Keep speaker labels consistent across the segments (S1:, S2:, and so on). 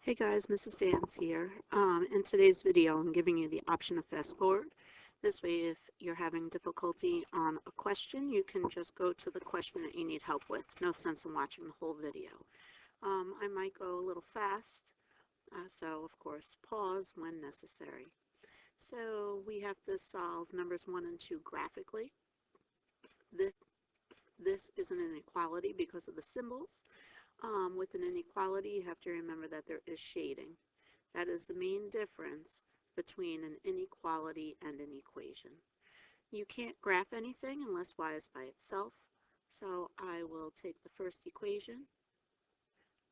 S1: Hey guys, Mrs. Dance here. In today's video, I'm giving you the option of fast forward. This way, if you're having difficulty on a question, you can just go to the question that you need help with. No sense in watching the whole video. I might go a little fast, so of course, pause when necessary. So we have to solve numbers 1 and 2 graphically. This is an inequality because of the symbols. With an inequality, you have to remember that there is shading. That is the main difference between an inequality and an equation. You can't graph anything unless y is by itself, so I will take the first equation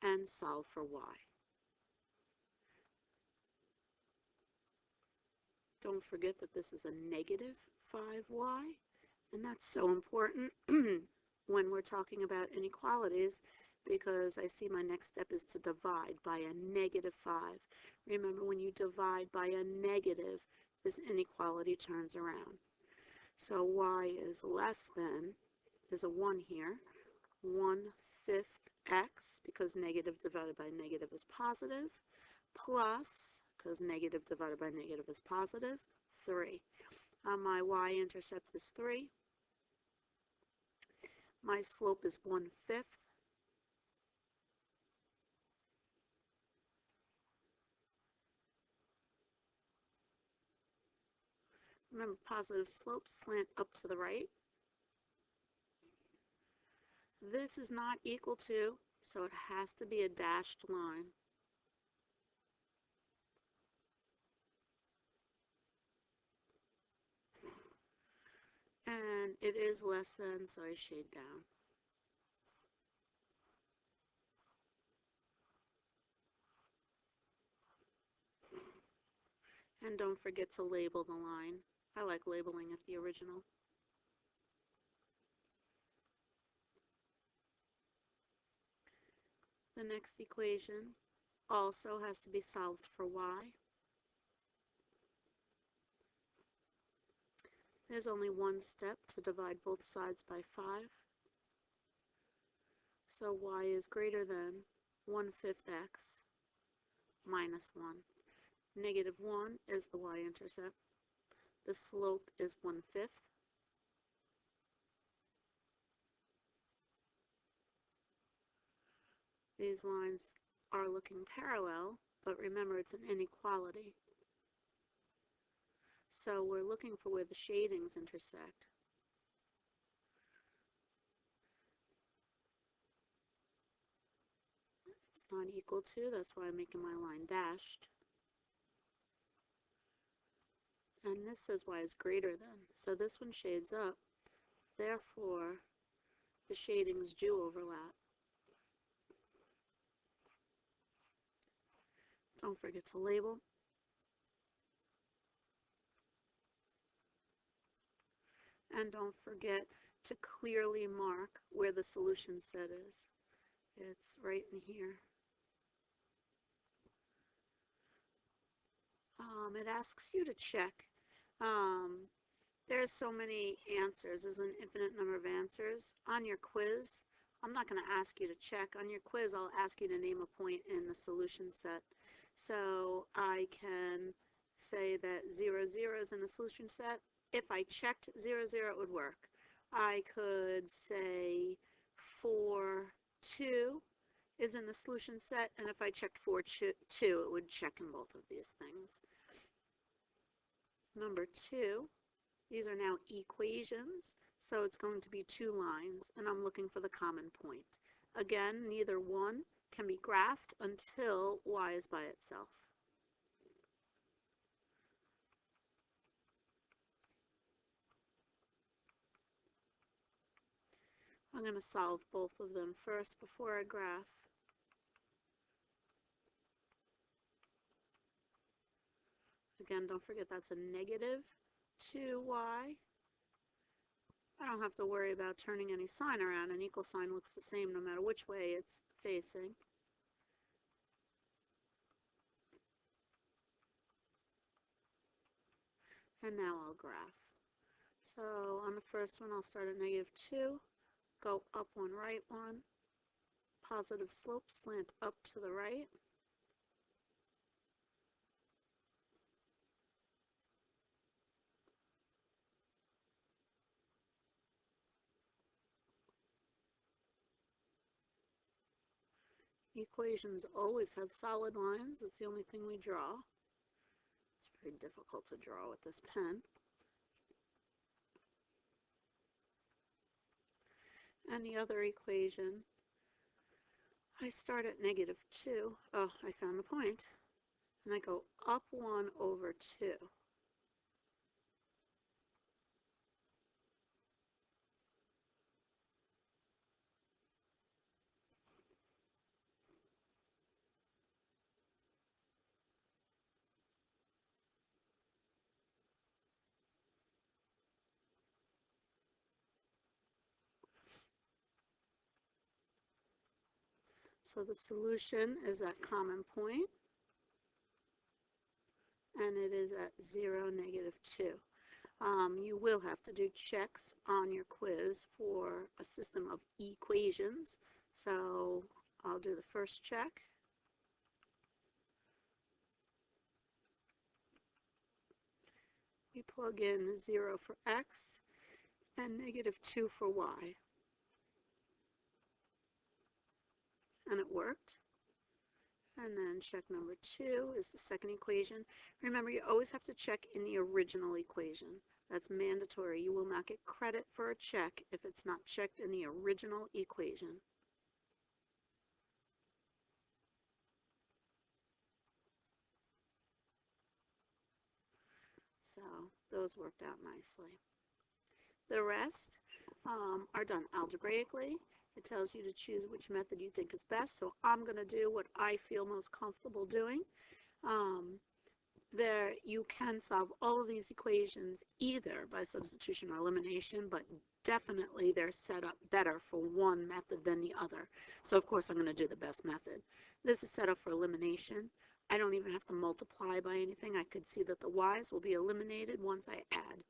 S1: and solve for y. Don't forget that this is a negative 5y, and that's so important when we're talking about inequalities, because I see my next step is to divide by a negative 5. Remember, when you divide by a negative, this inequality turns around. So y is less than, there's a 1 here, 1/5 x, because negative divided by negative is positive, plus, because negative divided by negative is positive, 3. My y-intercept is 3. My slope is 1/5. Remember, positive slopes slant up to the right. This is not equal to, so it has to be a dashed line. And it is less than, so I shade down. And don't forget to label the line. I like labeling it the original. The next equation also has to be solved for y. There's only one step to divide both sides by 5. So y is greater than 1/5 x minus 1. Negative 1 is the y-intercept. The slope is 1/5. These lines are looking parallel, but remember it's an inequality. So we're looking for where the shadings intersect. It's not equal to, that's why I'm making my line dashed. And this says y is greater than, so this one shades up. Therefore, the shadings do overlap. Don't forget to label. And don't forget to clearly mark where the solution set is. It's right in here. It asks you to check. There's so many answers. There's an infinite number of answers. On your quiz, I'm not going to ask you to check. On your quiz, I'll ask you to name a point in the solution set. So I can say that 0, 0 is in the solution set. If I checked 0, 0, it would work. I could say 4, 2 is in the solution set, and if I checked 4, 2, it would check in both of these things. Number 2, these are now equations, so it's going to be 2 lines, and I'm looking for the common point. Again, neither one can be graphed until y is by itself. I'm going to solve both of them first before I graph. Again, don't forget that's a negative 2y. I don't have to worry about turning any sign around. An equal sign looks the same no matter which way it's facing. And now I'll graph. So on the first one, I'll start at -2, go up 1, right 1, positive slope, slant up to the right. Equations always have solid lines. That's the only thing we draw. It's very difficult to draw with this pen. And the other equation, I start at -2. Oh, I found the point. And I go up 1 over 2. So the solution is at common point, and it is at 0, -2. You will have to do checks on your quiz for a system of equations. So I'll do the first check. We plug in 0 for x and -2 for y. And it worked. And then check number 2 is the second equation. Remember, you always have to check in the original equation. That's mandatory. You will not get credit for a check if it's not checked in the original equation. So those worked out nicely. The rest are done algebraically. It tells you to choose which method you think is best. So I'm going to do what I feel most comfortable doing. There you can solve all of these equations either by substitution or elimination, but definitely they're set up better for one method than the other. So of course I'm going to do the best method. This is set up for elimination. I don't even have to multiply by anything. I could see that the y's will be eliminated once I add.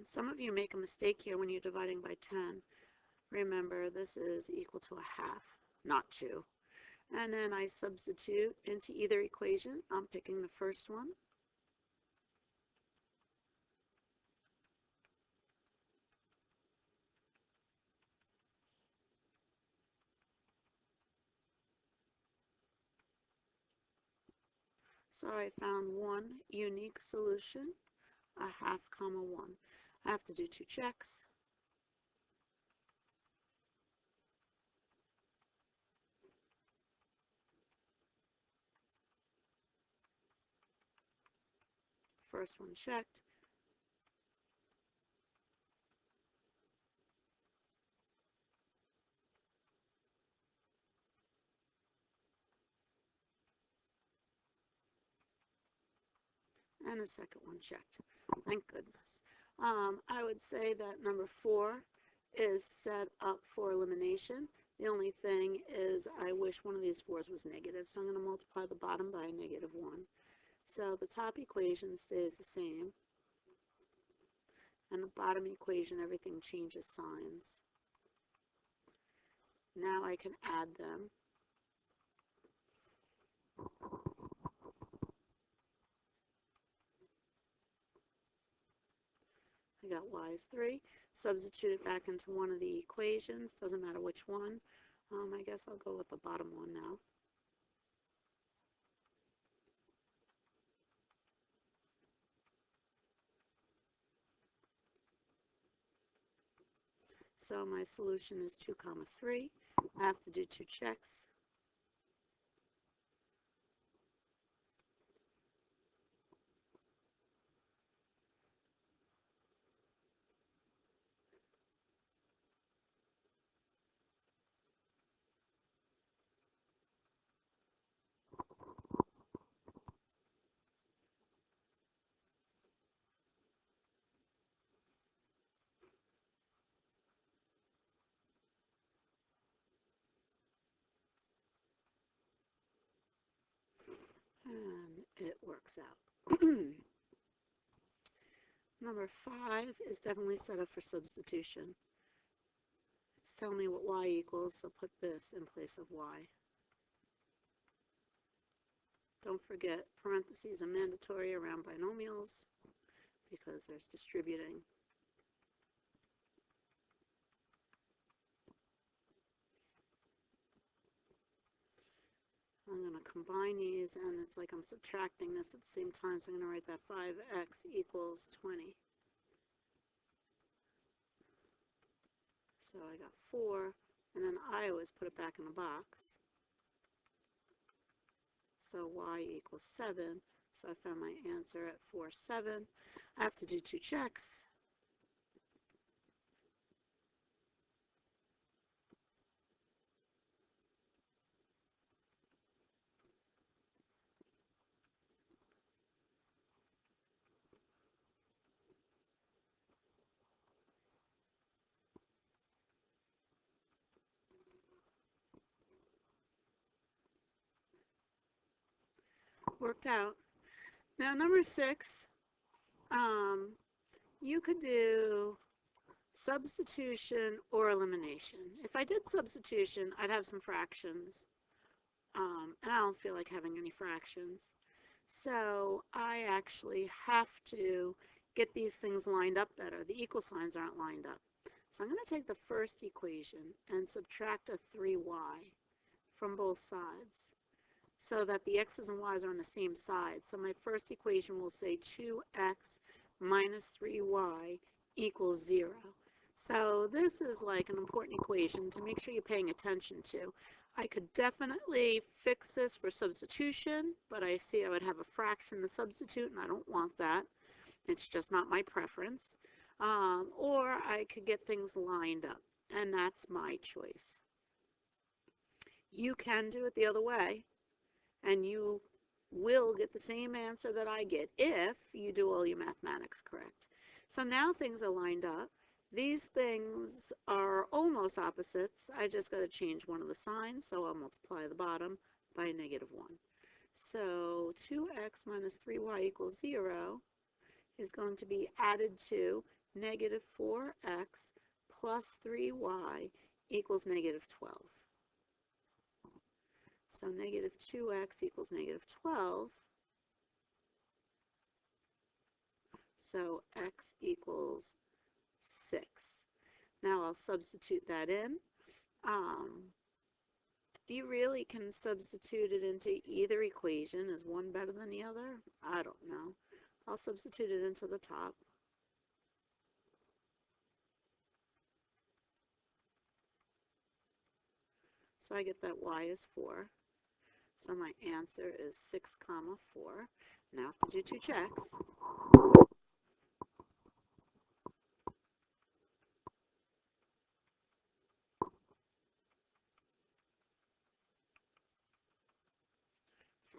S1: Some of you make a mistake here when you're dividing by 10. Remember, this is equal to a half, not 2. And then I substitute into either equation. I'm picking the first one. So I found one unique solution, a half comma 1. I have to do 2 checks. First one checked. And a second one checked. Thank goodness. I would say that number 4 is set up for elimination. The only thing is I wish one of these 4's was negative, so I'm going to multiply the bottom by a -1. So the top equation stays the same, and the bottom equation, everything changes signs. Now I can add them. I got y is 3. Substitute it back into one of the equations. Doesn't matter which one. I guess I'll go with the bottom one now. So my solution is 2, 3. I have to do 2 checks. And it works out. Number 5 is definitely set up for substitution. It's telling me what y equals, so put this in place of y. Don't forget, parentheses are mandatory around binomials because there's distributing. to combine these, and it's like I'm subtracting this at the same time, so I'm going to write that 5x equals 20. So I got 4, and then I always put it back in the box. So y equals 7. So I found my answer at 4, 7. I have to do 2 checks. Worked out. Now number 6, you could do substitution or elimination. If I did substitution, I'd have some fractions, and I don't feel like having any fractions. So I actually have to get these things lined up better. The equal signs aren't lined up. So I'm going to take the first equation and subtract a 3y from both sides so that the x's and y's are on the same side. So my first equation will say 2x minus 3y equals 0. So this is like an important equation to make sure you're paying attention to. I could definitely fix this for substitution, but I see I would have a fraction to substitute, and I don't want that. It's just not my preference. Or I could get things lined up, and that's my choice. You can do it the other way, and you will get the same answer that I get if you do all your mathematics correct. So now things are lined up. These things are almost opposites. I just got to change one of the signs, so I'll multiply the bottom by -1. So 2x minus 3y equals 0 is going to be added to -4x plus 3y equals -12. So -2x equals -12. So x equals 6. Now I'll substitute that in. You really can substitute it into either equation. Is one better than the other? I don't know. I'll substitute it into the top. So I get that y is 4. So my answer is 6, 4. Now I have to do 2 checks.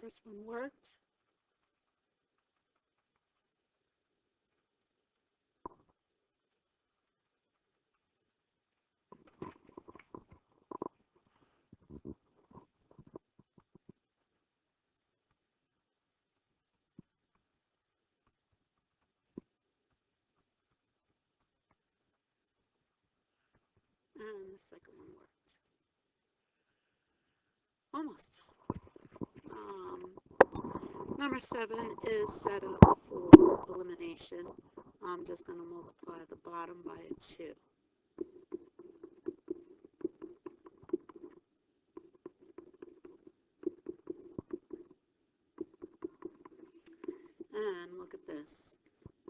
S1: First one worked. And the second one worked. Almost. Number 7 is set up for elimination. I'm just going to multiply the bottom by a 2. And look at this.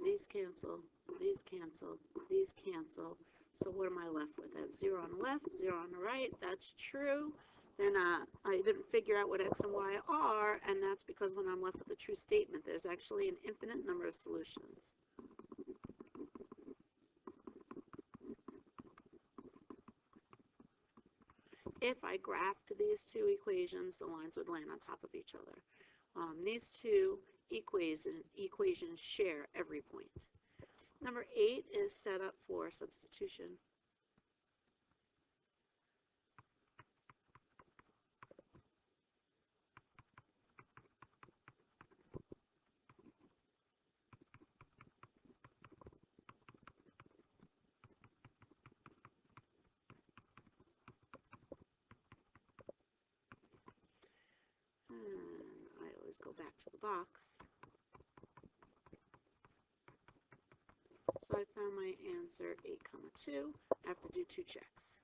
S1: These cancel, these cancel, these cancel. So what am I left with? I have 0 on the left, 0 on the right. That's true. They're not. I didn't figure out what x and y are, and that's because when I'm left with a true statement, there's actually an infinite number of solutions. If I graphed these two equations, the lines would land on top of each other. These two equations share every point. Number 8 is set up for substitution. And I always go back to the box. So I found my answer 8, 2. I have to do 2 checks.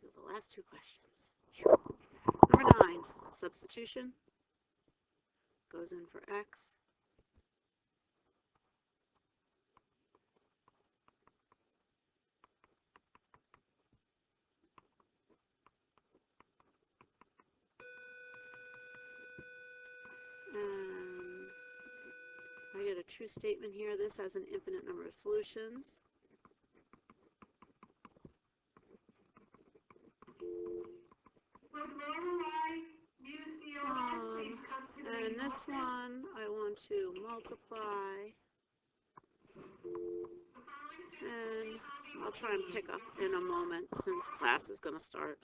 S1: These are the last two questions. Number 9, substitution. Goes in for x. And I get a true statement here. This has an infinite number of solutions. And this one, I want to multiply. And I'll try and pick up in a moment since class is going to start.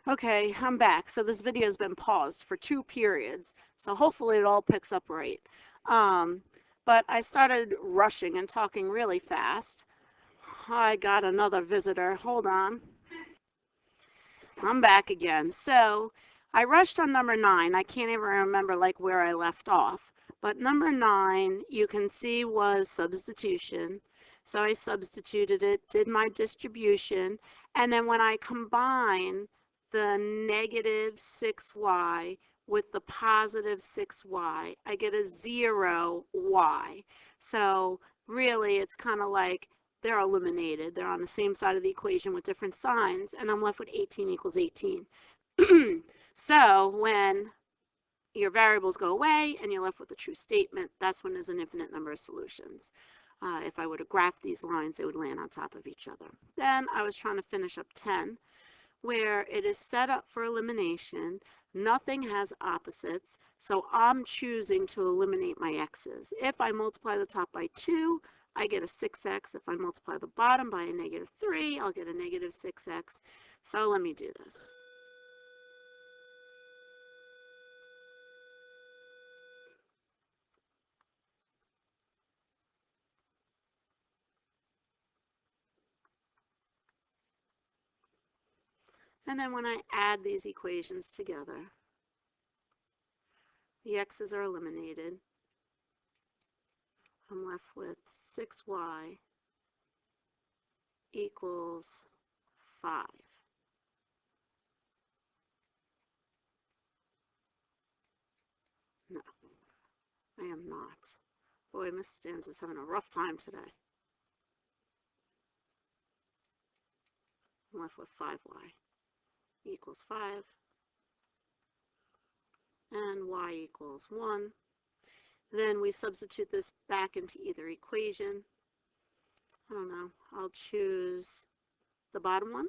S1: Okay, I'm back. So this video has been paused for 2 periods. So hopefully it all picks up right. But I started rushing and talking really fast. I got another visitor. Hold on. I'm back again. So I rushed on number 9. I can't even remember like where I left off. But number 9, you can see, was substitution. So I substituted it, did my distribution, and then when I combine the negative 6y with the positive 6y, I get a 0y. So really it's kind of like they're eliminated. They're on the same side of the equation with different signs, and I'm left with 18 equals 18. So when your variables go away and you're left with a true statement, that's when there's an infinite number of solutions. If I were to graph these lines, they would land on top of each other. Then I was trying to finish up 10, where it is set up for elimination. Nothing has opposites, so I'm choosing to eliminate my x's. If I multiply the top by 2, I get a 6x. If I multiply the bottom by a negative 3, I'll get a negative 6x. So let me do this. And then when I add these equations together, the x's are eliminated. I'm left with 6y equals 5. No, I am not. Boy, Miss Stans is having a rough time today. I'm left with 5y equals 5. And y equals 1. Then we substitute this back into either equation. I don't know, I'll choose the bottom one.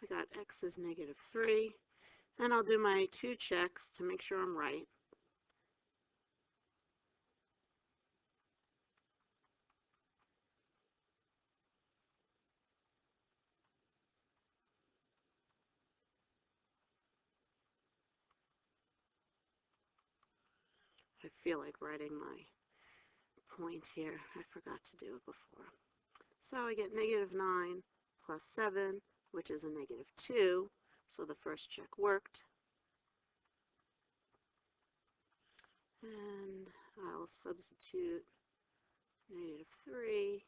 S1: I got x is negative 3. And I'll do my 2 checks to make sure I'm right. I feel like writing my point here. I forgot to do it before. So I get negative 9 plus 7, which is a negative 2. So the first check worked. And I'll substitute negative 3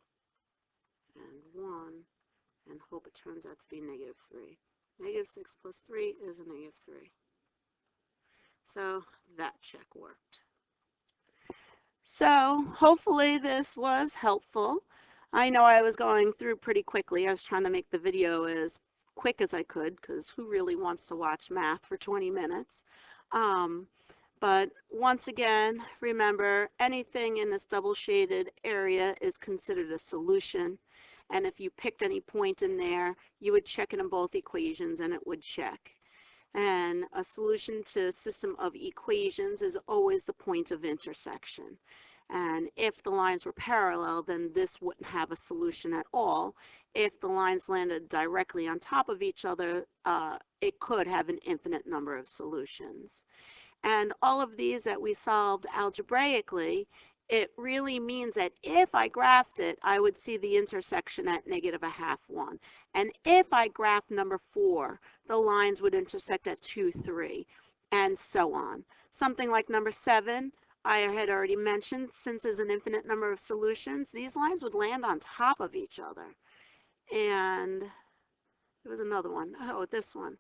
S1: and 1 and hope it turns out to be negative 3. Negative 6 plus 3 is a negative 3. So that check worked. So hopefully this was helpful. I know I was going through pretty quickly. I was trying to make the video as quick as I could, because who really wants to watch math for 20 minutes? But once again, remember, anything in this double shaded area is considered a solution. And if you picked any point in there, you would check it in both equations and it would check. And a solution to a system of equations is always the point of intersection. And if the lines were parallel, then this wouldn't have a solution at all. If the lines landed directly on top of each other, it could have an infinite number of solutions. And all of these that we solved algebraically it really means that if I graphed it, I would see the intersection at -1/2. And if I graphed number 4, the lines would intersect at 2, 3, and so on. Something like number 7, I had already mentioned, since there's an infinite number of solutions, these lines would land on top of each other. And there was another one. Oh, this one.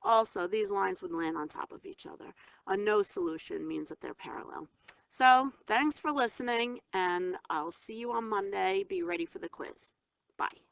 S1: Also, these lines would land on top of each other. A no solution means that they're parallel. So, thanks for listening, and I'll see you on Monday. Be ready for the quiz. Bye.